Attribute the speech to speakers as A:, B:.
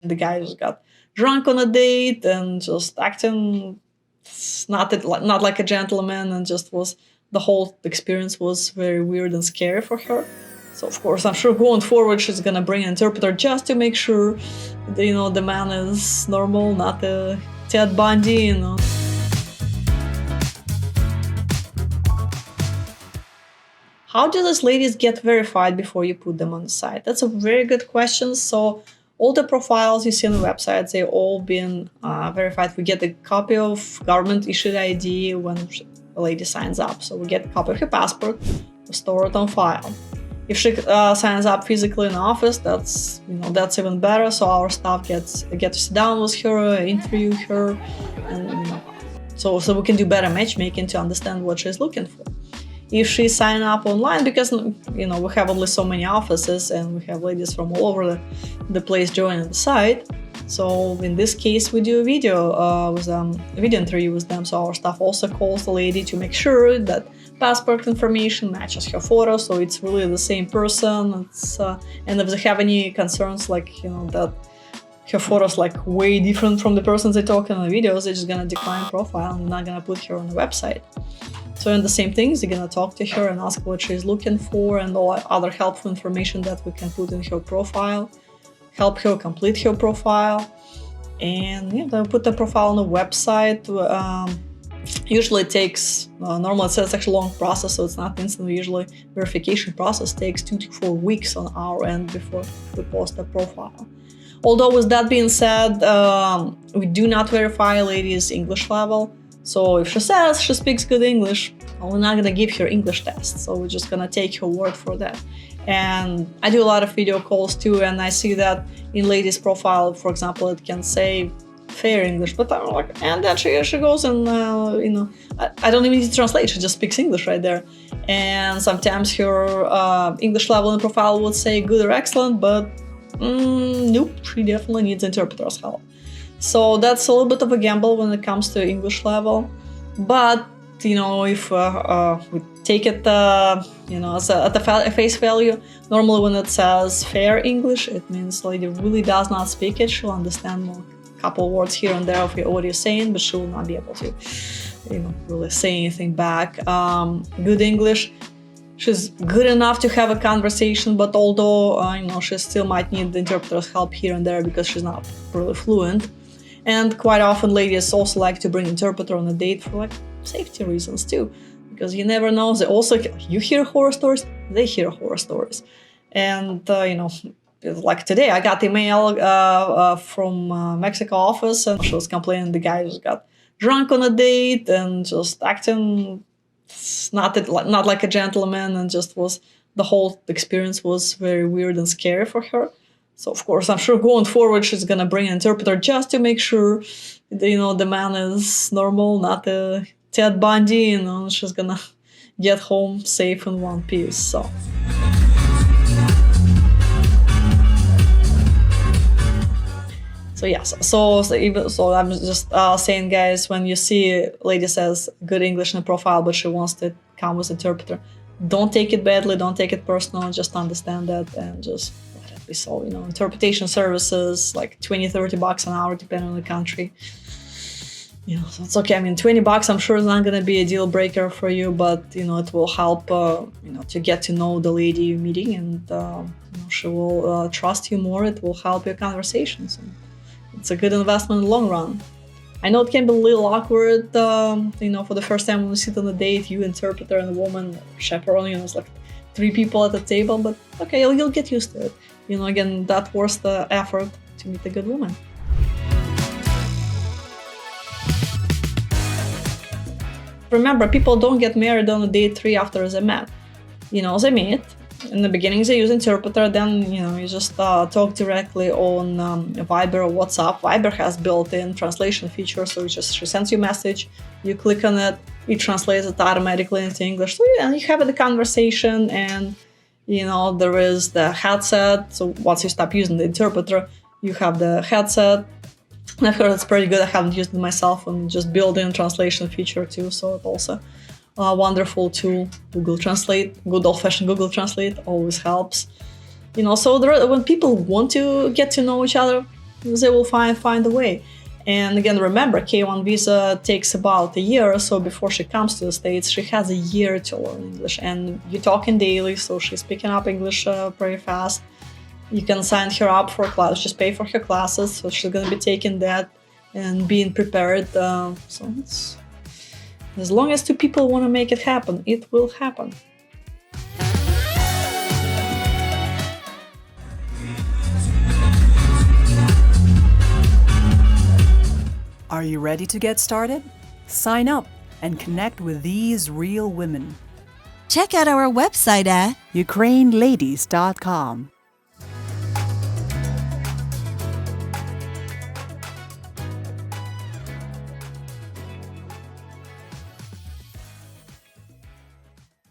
A: The guy just got drunk on a date and just acting not like a gentleman, and just was the whole experience was very weird and scary for her. So of course, I'm sure going forward, she's gonna bring an interpreter just to make sure that, the man is normal, not a Ted Bundy. How do these ladies get verified before you put them on the site? That's a very good question. So all the profiles you see on the website, they've all been verified. We get a copy of government issued ID when a lady signs up. So we get a copy of her passport, we store it on file. If she signs up physically in the office, that's even better. So our staff get to sit down with her, interview her, and so we can do better matchmaking to understand what she's looking for. If she sign up online, because we have only so many offices and we have ladies from all over the place joining the site. So in this case, we do a video interview with them. So our staff also calls the lady to make sure that passport information matches her photo, so it's really the same person. And if they have any concerns, like that her photo's like way different from the person they talk in the videos, they're just gonna decline profile and not gonna put her on the website. So in the same things, you're gonna talk to her and ask what she's looking for and all other helpful information that we can put in her profile, help her complete her profile, and then put the profile on the website. Usually it takes, normally it's actually a long process, so it's not instant. Usually verification process takes 2 to 4 weeks on our end before we post a profile. Although with that being said, we do not verify a lady's English level. So if she says she speaks good English, we're not gonna give her English test. So we're just gonna take her word for that. And I do a lot of video calls too, and I see that in ladies' profile, for example, it can say fair English, but I'm like, and then she goes and I don't even need to translate. She just speaks English right there. And sometimes her English level in profile would say good or excellent, but nope, she definitely needs interpreter's help. So that's a little bit of a gamble when it comes to English level. But if we take it as at the face value, normally when it says fair English, it means the lady really does not speak it. She'll understand more, couple words here and there of what you're saying, but she will not be able to really say anything back. Good English, she's good enough to have a conversation, but although she still might need the interpreter's help here and there because she's not really fluent. And quite often ladies also like to bring interpreter on a date for safety reasons too, because you never know. They also, you hear horror stories, they hear horror stories. And like today, I got email from Mexico office, and she was complaining the guy just got drunk on a date and just acting not like a gentleman, and just was the whole experience was very weird and scary for her. So of course, I'm sure going forward, she's gonna bring an interpreter just to make sure the man is normal, not a Ted Bundy, and she's gonna get home safe in one piece. So yes, so I'm just saying, guys, when you see a lady says good English in the profile, but she wants to come with interpreter, don't take it badly, don't take it personal, just understand that and just let it be so. Interpretation services, like $20-30 an hour, depending on the country. So it's okay. I mean, $20, I'm sure, is not going to be a deal breaker for you, but it will help to get to know the lady you're meeting, and she will trust you more. It will help your conversations. And it's a good investment in the long run. I know it can be a little awkward, for the first time when you sit on a date, you, interpreter, and a woman, chaperone, it's like 3 people at the table, but okay, you'll get used to it. Again, that worth the effort to meet a good woman. Remember, people don't get married on a date 3 after they met. They meet. In the beginning, they use interpreter, then, you just talk directly on Viber or WhatsApp. Viber has built-in translation feature, so she sends you a message, you click on it, it translates it automatically into English. So you have the conversation, and, there is the headset. So once you stop using the interpreter, you have the headset. And I've heard it's pretty good. I haven't used it myself, and just built-in translation feature too, so it's also a wonderful tool. Google Translate, good old-fashioned Google Translate always helps. So when people want to get to know each other, they will find a way. And again, remember, K1 visa takes about a year or so before she comes to the States. She has a year to learn English, and you're talking daily, so she's picking up English pretty fast. You can sign her up for a class, just pay for her classes, so she's going to be taking that and being prepared. So it's, as long as two people want to make it happen, it will happen.
B: Are you ready to get started? Sign up and connect with these real women.
C: Check out our website at
B: ukraineladies.com.